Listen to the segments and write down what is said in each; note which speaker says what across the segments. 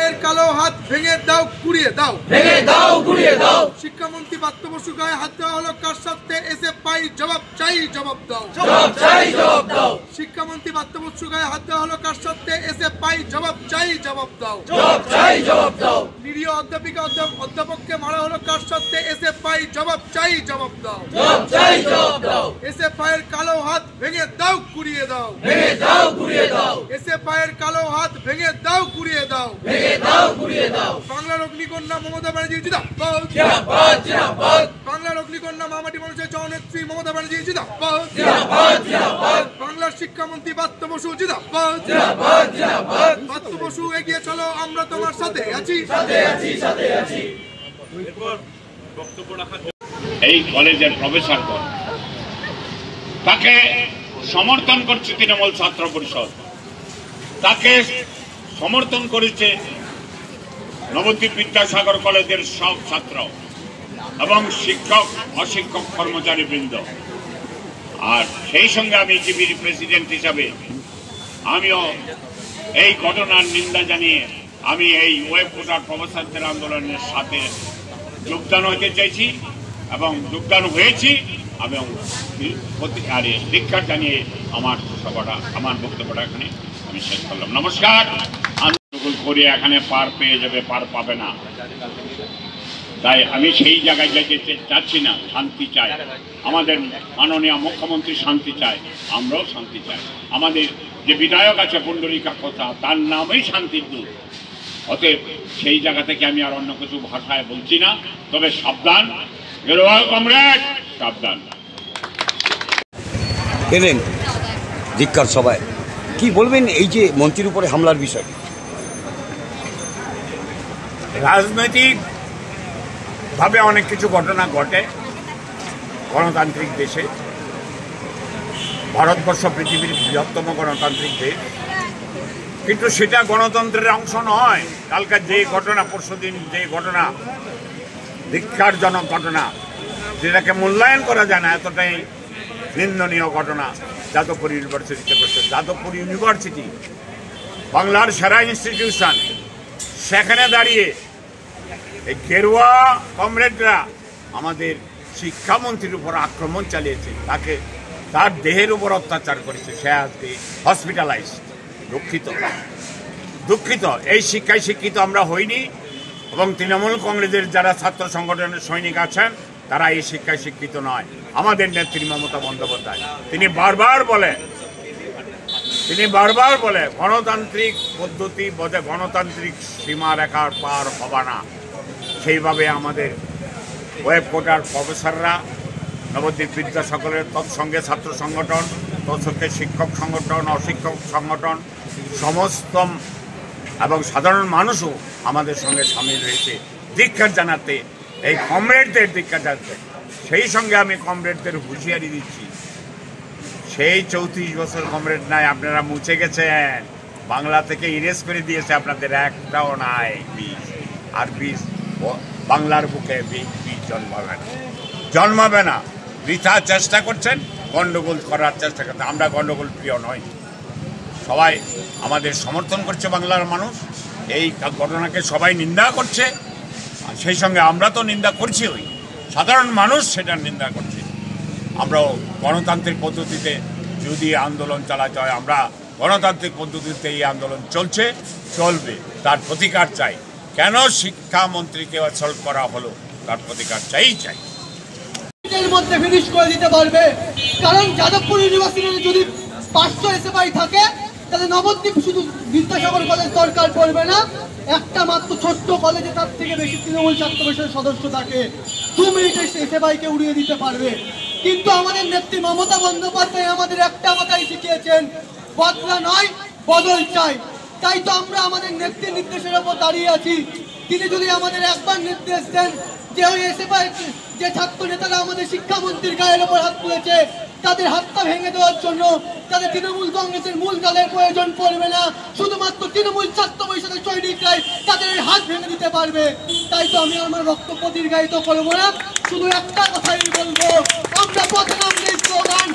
Speaker 1: পায়ের কালো হাত ভেঙে দাও, গুড়িয়ে দাও,
Speaker 2: ভেঙে দাও, গুড়িয়ে দাও।
Speaker 1: শিক্ষামন্ত্রী পার্থ বসু গায়ে হাত দেওয়া হলো কার স্বার্থে? এসএফআই জবাব চাই, জবাব দাও,
Speaker 2: জবাব চাই, জবাব দাও।
Speaker 1: শিক্ষামন্ত্রী পার্থ বসু গায়ে হাত দেওয়া হলো কার স্বার্থে? এসএফআই জবাব চাই, জবাব দাও,
Speaker 2: জবাব চাই, জবাব দাও।
Speaker 1: নিরীহ অধ্যাপিকা অধ্যাপককে মারা হলো কার স্বার্থে? এসএফআই জবাব চাই, জবাব দাও,
Speaker 2: জবাব চাই, জবাব দাও।
Speaker 1: এসএফআই এর কালো হাত ভেঙে দাও, গুড়িয়ে দাও,
Speaker 2: ভেঙে দাও, গুড়িয়ে দাও,
Speaker 1: এসএফআই এর কালো হাত ভেঙে দাও, গুড়িয়ে দাও,
Speaker 2: ভেঙে দাও, গুড়িয়ে দাও।
Speaker 1: বাংলার অগ্নিকন্যা মমতা ব্যানার্জি জিন্দাবাদ,
Speaker 2: জিন্দাবাদ, জিন্দাবাদ,
Speaker 1: বাংলার অগ্নিকন্যা মামাটি মানুষের জননেত্রী মমতা ব্যানার্জি জিন্দাবাদ,
Speaker 2: জিন্দাবাদ, জিন্দাবাদ,
Speaker 1: বাংলার শিক্ষামন্ত্রী পার্থ বসু জিন্দাবাদ,
Speaker 2: জিন্দাবাদ, জিন্দাবাদ।
Speaker 1: পার্থ বসু এগিয়ে চলো, আমরা তোমার সাথে আছি,
Speaker 2: সাথে আছি, সাথে আছি।
Speaker 3: এই কলেজের প্রফেসরগণ তাকে সমর্থন করছে তৃণমূল ছাত্র পরিষদ, তাকে সমর্থন করেছে নবদ্বীপ বিদ্যাসাগর কলেজের সব ছাত্র এবং শিক্ষক অশিক্ষক কর্মচারী বৃন্দ। আর সেই সঙ্গে আমি জিবির প্রেসিডেন্ট হিসাবে আমিও এই ঘটনার নিন্দা জানিয়ে আমি এই ওয়েব কোটার প্রফেসরদের আন্দোলনের সাথে যোগদান হতে চাইছি এবং যোগদান হয়েছি এবং ধিক্কার জানিয়ে আমার বক্তব্যটা এখানে আমি শেষ করলাম। নমস্কার। আন্দোলন করে এখানে পার পেয়ে যাবে, পার পাবে না, তাই আমি সেই জায়গায় যেতে চাচ্ছি না। শান্তি চাই, আমাদের মাননীয় মুখ্যমন্ত্রী শান্তি চায়, আমরাও শান্তি চাই। আমাদের যে বিধায়ক আছে পুণ্ডরিকা কথা, তার নামেই শান্তির দূত। অতএব সেই জায়গা থেকে আমি আর অন্য কিছু ভাষায় বলছি না, তবে সাবধান গেরুয়া কমরেড, সাবধান।
Speaker 4: এলেন ধিক্কার সভায়, কি বলবেন এই যে মন্ত্রীর উপরে হামলার বিষয়?
Speaker 3: রাজনৈতিক ভাবে অনেক কিছু ঘটনা ঘটে গণতান্ত্রিক দেশে। ভারতবর্ষ পৃথিবীর বৃহত্তম গণতান্ত্রিক দেশ, কিন্তু সেটা গণতন্ত্রের অংশ নয়। কালকার যে ঘটনা, পরশুদিন যে ঘটনা, ধিক্কারজনক ঘটনা, যেটাকে মূল্যায়ন করা যায় না, এতটাই নিন্দনীয় ঘটনা যাদবপুর ইউনিভার্সিটিতে ঘটছে। যাদবপুর ইউনিভার্সিটি বাংলার সেরা ইনস্টিটিউশন, সেখানে দাঁড়িয়ে এই গেরুয়া কমরেডরা আমাদের শিক্ষামন্ত্রীর উপর আক্রমণ চালিয়েছে, তাকে তার দেহের উপর অত্যাচার করেছে। সে আজকে হসপিটালাইজড। দুঃখিত। এই শিক্ষায় শিক্ষিত আমরা হইনি এবং তৃণমূল কংগ্রেসের যারা ছাত্র সংগঠনের সৈনিক আছেন তারা এই শিক্ষায় শিক্ষিত নয়। আমাদের নেত্রী মমতা বন্দ্যোপাধ্যায় তিনি বারবার বলে গণতান্ত্রিক পদ্ধতি বোধে গণতান্ত্রিক সীমারেখার পার হবে না। সেইভাবে আমাদের ওয়েব কোটার প্রফেসররা, নবদ্বীপ বিদ্যাসাগরের তৎসঙ্গে ছাত্র সংগঠন, তৎসঙ্গে শিক্ষক সংগঠন, অশিক্ষক সংগঠন সমস্ত এবং সাধারণ মানুষও আমাদের সঙ্গে সামিল হয়েছে ধিক্কার জানাতে, এই কমরেডদের ধিক্কার জানাতে। সেই সঙ্গে আমি কমরেডদের হুঁশিয়ারি দিচ্ছি, সেই 34 বছর কমরেড নাই, আপনারা মুছে গেছেন, বাংলা থেকে ইরেজ করে দিয়েছে, আপনাদের একটাও নাই বীজ। আর বীজ বাংলার বুকে বীজ জন্মাবে না। বৃথা চেষ্টা করছেন, গন্ডগোল করার চেষ্টা করছেন। আমরা গন্ডগোল প্রিয় নই, সবাই আমাদের সমর্থন করছে। বাংলার মানুষ এই ঘটনাকে সবাই নিন্দা করছে, সেই সঙ্গে আমরা তো নিন্দা করছি, ওই সাধারণ মানুষ সেটার নিন্দা করছে। আমরাও গণতান্ত্রিক পদ্ধতিতে যদি আন্দোলন চালাতে হয়, আমরা গণতান্ত্রিক পদ্ধতিতে এই আন্দোলন চলবে, তার প্রতিকার চাই। কেন শিক্ষামন্ত্রীকে অ্যাসল্ট করা হলো, তার প্রতিকার চাই।
Speaker 5: মধ্যে ফিনিশ করে দিতে পারবে, কারণ যাদবপুর ইউনিভার্সিটিতে যদি 500 এসএফআই থাকে তাহলে নবদ্বীপ শুধু বিদ্যাসাগর কলেজ দরকার পড়বে না। একটা মাত্র ছোট্ট কলেজে তার থেকে বেশি তৃণমূল ছাত্র পরিষদের সদস্য থাকে, 2 মিনিটে এসএফআইকে উড়িয়ে দিতে পারবে। কিন্তু আমাদের নেত্রী মমতা বন্দ্যোপাধ্যায় আমাদের একটা কথাই শিখিয়েছেন, বদলা নয় বদল চাই। তাই তো আমরা আমাদের নেত্রীর নির্দেশের ওপর দাঁড়িয়ে আছি। তিনি যদি আমাদের একবার নির্দেশ দেন যে ওই এসএফআই যে ছাত্র নেতারা আমাদের শিক্ষামন্ত্রীর গায়ের ওপর হাত তুলেছে তাদের হাতটা ভেঙে দেওয়ার জন্য, তাদের তৃণমূল কংগ্রেসের মূল দলের প্রয়োজন পড়বে না, শুধুমাত্র তৃণমূল ছাত্র পরিষদের সৈনিকরাই তাদের হাত ভেঙে দিতে পারবে। তাই তো আমি আমার বক্তব্য দীর্ঘায়িত করবো না, শুধু একটা কথাই বলবো, আমরা পথে নামলে স্লোগান,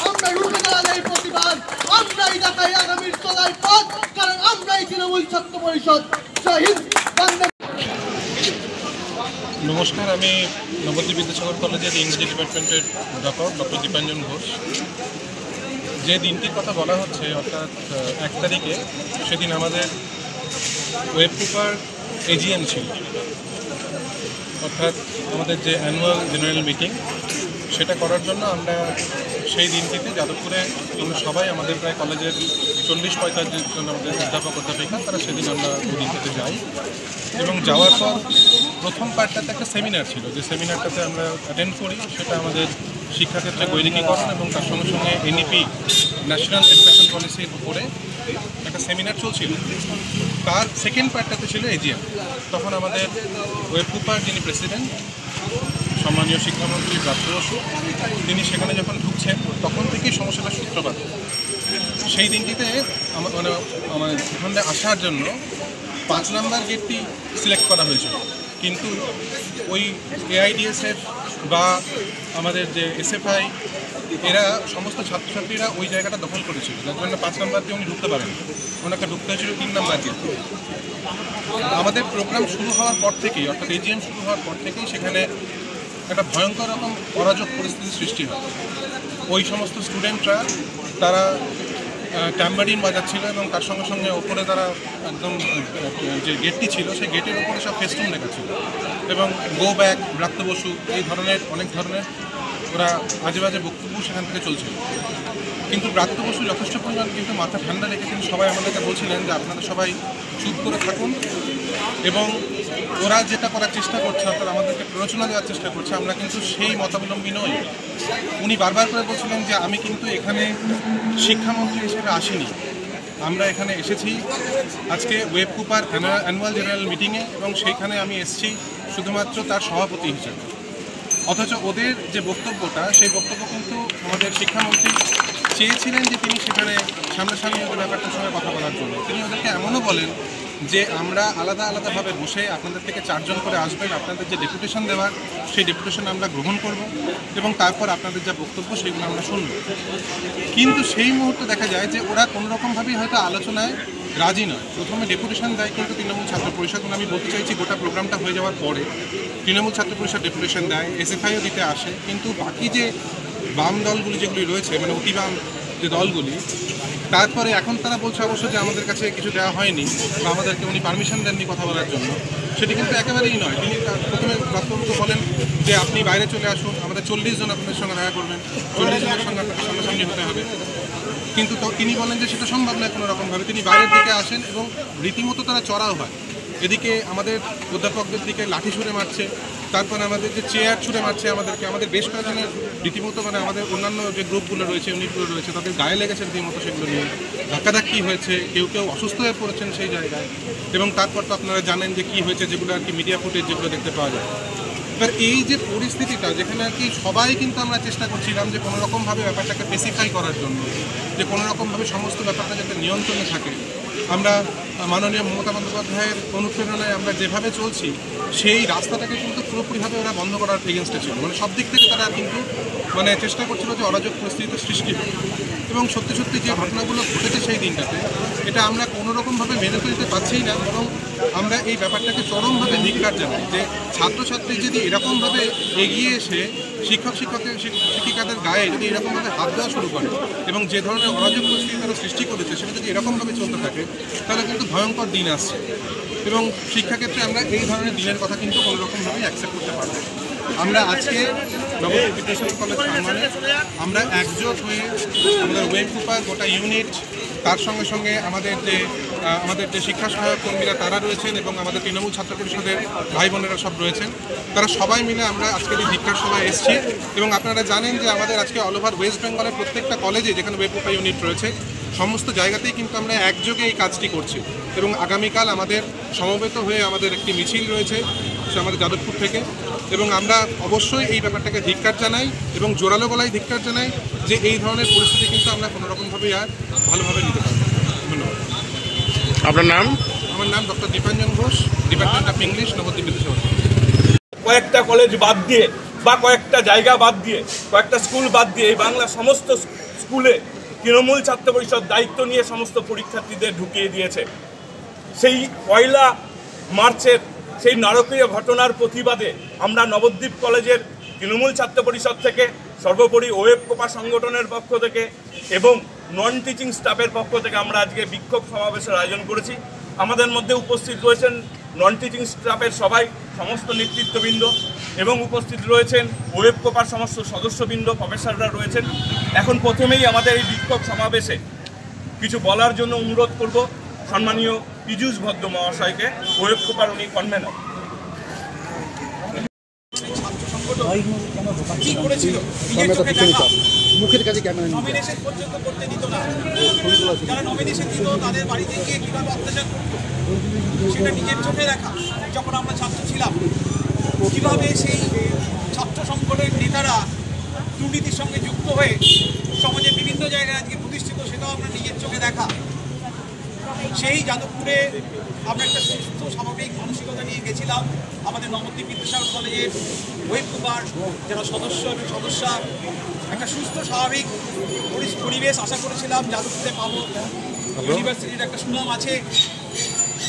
Speaker 5: আমরা রুখে দাঁড়ালে প্রতিবাদ। আমরাই দেখাই আগামীর চলার পথ, কারণ আমরাই তৃণমূল ছাত্র পরিষদ। জয় হিন্দ, বন্দে।
Speaker 6: নমস্কার, আমি নবদ্বীপ বিদ্যাসাগর কলেজের ইংরেজি ডিপার্টমেন্টের অধ্যাপক ডক্টর দীপাঞ্জন ঘোষ। যে দিনটির কথা বলা হচ্ছে অর্থাৎ 1 তারিখে, সেদিন আমাদের ওয়েব পেপার এজিএম ছিল, অর্থাৎ আমাদের যে অ্যানুয়াল জেনারেল মিটিং সেটা করার জন্য আমরা সেই দিনটিতে যাদবপুরে আমরা সবাই আমাদের প্রায় কলেজের 40-45 জন আমাদের অধ্যাপক অধ্যাপিকা তারা সেদিন আমরা ওই দিনটিতে যাই এবং যাওয়ার পর প্রথম পার্টটাতে একটা সেমিনার ছিল, যে সেমিনারটাতে আমরা অ্যাটেন্ড করি। সেটা আমাদের শিক্ষাক্ষেত্রে গৈরিকীকরণ এবং তার সঙ্গে সঙ্গে এনইপি ন্যাশনাল এডুকেশন পলিসির উপরে একটা সেমিনার চলছিল। তার সেকেন্ড পার্টটাতে ছিল এজিএম। তখন আমাদের ওয়েব পেপার যিনি প্রেসিডেন্ট সম্মানীয় শিক্ষামন্ত্রী ব্রাত্য বসু, তিনি সেখানে যখন ঢুকছেন তখন থেকেই সমস্যাটার সূত্রপাত। সেই দিনটিতে মানে এখানে আসার জন্য 5 নম্বর গেটটি সিলেক্ট করা হয়েছিল, কিন্তু ওই এআইডিএসএফ বা আমাদের যে এসএফআই এরা সমস্ত ছাত্রছাত্রীরা ওই জায়গাটা দখল করেছিল, যার জন্য 5 নম্বর দিয়ে উনি ঢুকতে পারেন। ওনাকে ঢুকতে হয়েছিল 3 নম্বর গেট। আমাদের প্রোগ্রাম শুরু হওয়ার পর থেকেই, অর্থাৎ এজিএম শুরু হওয়ার পর থেকেই সেখানে একটা ভয়ঙ্কর রকম অরাজক পরিস্থিতির সৃষ্টি হয়। ওই সমস্ত স্টুডেন্টরা তারা ট্যাম্বারিন বাজাচ্ছিল এবং তার সঙ্গে সঙ্গে ওপরে তারা একদম যে গেটটি ছিল সেই গেটের ওপরে সব ফেস্টুন লেখা ছিল এবং গো ব্যাক, ব্রাত্য বসু, এই ধরনের অনেক ধরনের ওরা আজে বাজে বক্তব্য সেখান থেকে চলছিল। কিন্তু ব্রাত্য বসু যথেষ্ট পরিমাণ কিন্তু মাথা ঠান্ডা রেখে তিনি সবাই আমাদেরকে বলছিলেন যে আপনারা সবাই চুপ করে থাকুন এবং ওরা যেটা করার চেষ্টা করছে, অর্থাৎ আমাদেরকে প্ররোচনা দেওয়ার চেষ্টা করছে, আমরা কিন্তু সেই মতাবলম্বী নই। উনি বারবার করে বলছিলেন যে আমি কিন্তু এখানে শিক্ষামন্ত্রী হিসেবে আসিনি, আমরা এখানে এসেছি আজকে ওয়েব পেপার অ্যানুয়াল জেনারেল মিটিংয়ে এবং সেইখানে আমি এসেছি শুধুমাত্র তার সভাপতি হিসেবে। অথচ ওদের যে বক্তব্যটা, সেই বক্তব্য কিন্তু আমাদের শিক্ষামন্ত্রী চেয়েছিলেন যে তিনি সেখানে সামনাসামনি ওদের ব্যাপারটার সঙ্গে কথা বলার জন্য। তিনি ওদেরকে এমনও বলেন যে আমরা আলাদা আলাদাভাবে বসে আপনাদের থেকে 4 জন করে আসবেন, আপনাদের যে ডেপুটেশন দেওয়ার সেই ডেপুটেশন আমরা গ্রহণ করব এবং তারপর আপনাদের যা বক্তব্য সেগুলো আমরা শুনব। কিন্তু সেই মুহূর্তে দেখা যায় যে ওরা কোনোরকমভাবেই হয়তো আলোচনায় রাজি নয়। প্রথমে ডেপুটেশন দেয় কিন্তু তৃণমূল ছাত্র পরিষদ, আমি বলতে চাইছি গোটা প্রোগ্রামটা হয়ে যাওয়ার পরে তৃণমূল ছাত্র পরিষদ ডেপুটেশন দেয়, এসএফআইও দিতে আসে, কিন্তু বাকি যে বাম দলগুলি যেগুলি রয়েছে, মানে অতি বাম যে দলগুলি, তারপরে এখন তারা বলছে অবশ্য যে আমাদের কাছে কিছু দেওয়া হয়নি বা আমাদেরকে উনি পারমিশন দেননি কথা বলার জন্য। সেটি কিন্তু একেবারেই নয়। তিনি প্রথমে বক্তব্য বলেন যে আপনি বাইরে চলে আসুন, আমাদের 40 জন আপনাদের সঙ্গে দেখা করবেন, 40 জনের সঙ্গে আপনাকে সামনাসামনি হতে হবে। কিন্তু তিনি বলেন যে সেটা সম্ভব নয় কোনো রকমভাবে। তিনি বাইরের দিকে আসেন এবং রীতিমতো তারা চড়াও হয়। এদিকে আমাদের অধ্যাপকদের দিকে লাঠি ছুঁড়ে মারছে, তারপরে আমাদের যে চেয়ার ছুঁড়ে মারছে আমাদেরকে, আমাদের বেশ কয়েকজনের রীতিমতো মানে আমাদের অন্যান্য যে গ্রুপগুলো রয়েছে, ইউনিটগুলো রয়েছে, তাদের গায়ে লেগেছে রীতিমতো, সেগুলো নিয়ে ধাক্কাধাক্কি হয়েছে, কেউ কেউ অসুস্থ হয়ে পড়েছেন সেই জায়গায়। এবং তারপর তো আপনারা জানেন যে কী হয়েছে, যেগুলো আর কি মিডিয়া ফুটেজ যেগুলো দেখতে পাওয়া যায়। এবার এই যে পরিস্থিতিটা, যেখানে আর কি সবাই কিন্তু আমরা চেষ্টা করছিলাম যে কোনো রকমভাবে ব্যাপারটাকে স্পেসিফাই করার জন্য, যে কোনো রকমভাবে সমস্ত ব্যাপারটা যাতে নিয়ন্ত্রণে থাকে। আমরা মাননীয় মমতা বন্দ্যোপাধ্যায়ের অনুপ্রেরণায় আমরা যেভাবে চলছি, সেই রাস্তাটাকে কিন্তু পুরোপুরিভাবে ওরা বন্ধ করার এগেনস্টে ছিল। মানে সব দিক থেকে তারা কিন্তু মানে চেষ্টা করছিল যে অরাজক পরিস্থিতির সৃষ্টি হয়। এবং সত্যি সত্যি যে ঘটনাগুলো ঘটেছে সেই দিনটাতে, এটা আমরা কোনো রকমভাবে মেনে ফেলতে পারছি না, এবং আমরা এই ব্যাপারটাকে চরমভাবে ধিক্কার জানাই যে ছাত্রছাত্রী যদি এরকমভাবে এগিয়ে এসে শিক্ষিকাদের গায়ে যদি এরকমভাবে হাত দেওয়া শুরু করে এবং যে ধরনের অরাজক পরিস্থিতি তারা সৃষ্টি করেছে সেটা যদি এরকমভাবে চলতে থাকে, তাহলে কিন্তু ভয়ঙ্কর দিন আসছে। এবং শিক্ষাক্ষেত্রে আমরা এই ধরনের দিনের কথা কিন্তু কোনো রকমভাবেই অ্যাকসেপ্ট করতে পারবো। আমরা আজকে নবদ্বীপ বিদ্যাসাগর কলেজ সম্মানে আমরা একজোট হয়ে আমাদের ওয়েব পেপার গোটা ইউনিট, তার সঙ্গে সঙ্গে আমাদের যে শিক্ষা সহায়ক কর্মীরা তারা রয়েছেন এবং আমাদের তৃণমূল ছাত্র পরিষদের ভাই বোনেরা সব রয়েছেন, তারা সবাই মিলে আমরা আজকের এই ধিক্কার সভায় এসেছি। এবং আপনারা জানেন যে আমাদের আজকে অল ওভার ওয়েস্ট বেঙ্গলের প্রত্যেকটা কলেজে যেখানে ওয়েব পেপার ইউনিট রয়েছে, সমস্ত জায়গাতেই কিন্তু আমরা একযোগে এই কাজটি করছি। এবং আগামীকাল আমাদের সমবেত হয়ে আমাদের একটি মিছিল রয়েছে আমাদের যাদবপুর থেকে, এবং আমরা অবশ্যই এই ব্যাপারটাকে ধিক্কার জানাই এবং জোরালো গলায় ধিক্কার জানাই যে এই ধরনের পরিস্থিতি কিন্তু আমরা কোনো রকমভাবেই আর ভালোভাবে নিতে পারবো। ধন্যবাদ।
Speaker 7: আপনার নাম?
Speaker 6: আমার নাম doctor Dipanjan Ghosh, department of English, Nabadwip Vidyasagar.
Speaker 8: কয়েকটা কলেজ বাদ দিয়ে বা কয়েকটা জায়গা বাদ দিয়ে, কয়েকটা স্কুল বাদ দিয়ে এই বাংলার সমস্ত স্কুলে তৃণমূল ছাত্র পরিষদ দায়িত্ব নিয়ে সমস্ত পরীক্ষার্থীদের ঢুকিয়ে দিয়েছে। সেই 1 মার্চের সেই নারকীয় ঘটনার প্রতিবাদে আমরা নবদ্বীপ কলেজের তৃণমূল ছাত্র পরিষদ থেকে, সর্বোপরি ওয়েব কোপা সংগঠনের পক্ষ থেকে এবং নন টিচিং স্টাফের পক্ষ থেকে আমরা আজকে বিক্ষোভ সমাবেশের আয়োজন করেছি। আমাদের মধ্যে উপস্থিত রয়েছেন নন টিচিং স্টাফের সবাই, সমস্ত নেতৃত্ববৃন্দ, এবং উপস্থিত রয়েছেন ওয়েব কোপার সমস্ত সদস্যবৃন্দ, প্রফেসররা রয়েছেন। এখন প্রথমেই আমাদের এই বিক্ষোভ সমাবেশে কিছু বলার জন্য অনুরোধ করব সম্মানীয় পীযূষ ভদ্র মহাশয়কে, ওয়েব কোপার উনি কনভেনর।
Speaker 9: কি করেছিল মুখের কাছে ক্যামেরা নমিনেশন পর্যন্ত করতে দিত না। যারা নমিনেশন দিত তাদের বাড়িতে গিয়ে কীভাবে অত্যাচার করতো সেটা নিজের চোখে দেখা। যখন আমরা ছাত্র ছিলাম কীভাবে সেই ছাত্র সংগঠনের নেতারা দুর্নীতির সঙ্গে যুক্ত হয়ে সমাজের বিভিন্ন জায়গায় আজকে প্রতিষ্ঠিত, সেটাও আমরা নিজের চোখে দেখা। সেই যাদবপুরে আমরা একটা সুস্থ স্বাভাবিক মানসিকতা নিয়ে গেছিলাম। আমাদের নবদ্বীপ বিদ্যাসাগর কলেজের ওয়েব কোপার যারা সদস্য এবং সদস্যা একটা সুস্থ স্বাভাবিক পরিবেশ আশা করেছিলাম যাদবপুরে পাবো। ইউনিভার্সিটির একটা সুনাম আছে,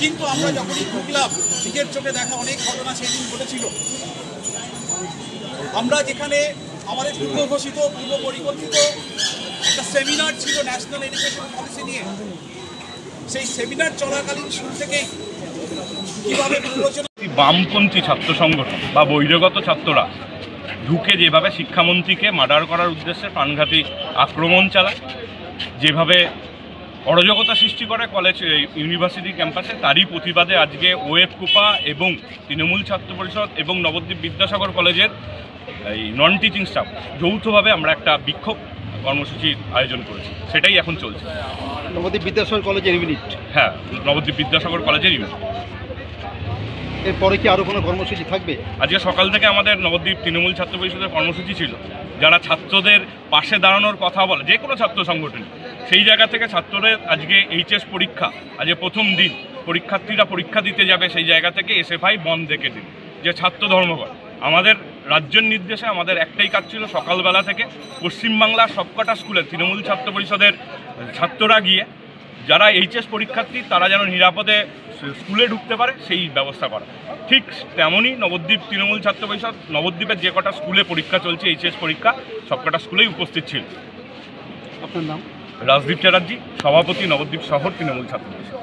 Speaker 9: কিন্তু আমরা যখনই ঢুকলাম নিজের চোখে দেখা অনেক ঘটনা সেই দিন ঘটেছিল। আমরা যেখানে আমাদের পূর্ব ঘোষিত পূর্ব পরিকল্পিত একটা সেমিনার ছিল ন্যাশনাল এডুকেশন পলিসি নিয়ে, সেই সেমিনার চলাকালীন শুরু থেকেই কীভাবে প্ররোচনা
Speaker 6: বামপন্থী ছাত্র সংগঠন বা বহিরাগত ছাত্ররা ঢুকে যেভাবে শিক্ষামন্ত্রীকে মার্ডার করার উদ্দেশ্যে প্রাণঘাতী আক্রমণ চালায়, যেভাবে অরাজকতা সৃষ্টি করে কলেজ ইউনিভার্সিটি ক্যাম্পাসে, তারই প্রতিবাদে আজকে ওয়েব কোপা এবং তৃণমূল ছাত্র পরিষদ এবং নবদ্বীপ বিদ্যাসাগর কলেজের এই নন টিচিং স্টাফ যৌথভাবে আমরা একটা বিক্ষোভ কর্মসূচির আয়োজন করেছি। সেটাই এখন চলছে।
Speaker 9: নবদ্বীপ বিদ্যাসাগর কলেজের ইউনিট?
Speaker 6: হ্যাঁ, নবদ্বীপ বিদ্যাসাগর কলেজের ইউনিট।
Speaker 9: এরপরে কি আরও কোনো কর্মসূচি থাকবে?
Speaker 6: আজকে সকাল থেকে আমাদের নবদ্বীপ তৃণমূল ছাত্র পরিষদের কর্মসূচি ছিল, যারা ছাত্রদের পাশে দাঁড়ানোর কথা বলে, যে কোনো ছাত্র সংগঠন, সেই জায়গা থেকে ছাত্রদের আজকে এইচএস পরীক্ষা, আজকে প্রথম দিন পরীক্ষার্থীরা পরীক্ষা দিতে যাবে, সেই জায়গা থেকে এসএফআই বন্ধ রেখে দিন, যে ছাত্র ধর্মঘট। আমাদের রাজ্যের নির্দেশে আমাদের একটাই কাজ ছিল, সকালবেলা থেকে পশ্চিমবাংলার সবকটা স্কুলে তৃণমূল ছাত্র পরিষদের ছাত্ররা গিয়ে যারা এইচএস পরীক্ষার্থী তারা যেন নিরাপদে স্কুলে ঢুকতে পারে সেই ব্যবস্থা করা। ঠিক তেমনই নবদ্বীপ তৃণমূল ছাত্র পরিষদ নবদ্বীপের যে কটা স্কুলে পরীক্ষা চলছে এইচএস পরীক্ষা, সবকটা স্কুলেই উপস্থিত ছিল।
Speaker 9: আপনার নাম?
Speaker 6: রাজদীপ চ্যাটার্জি, সভাপতি নবদ্বীপ শহর তৃণমূল ছাত্র পরিষদ।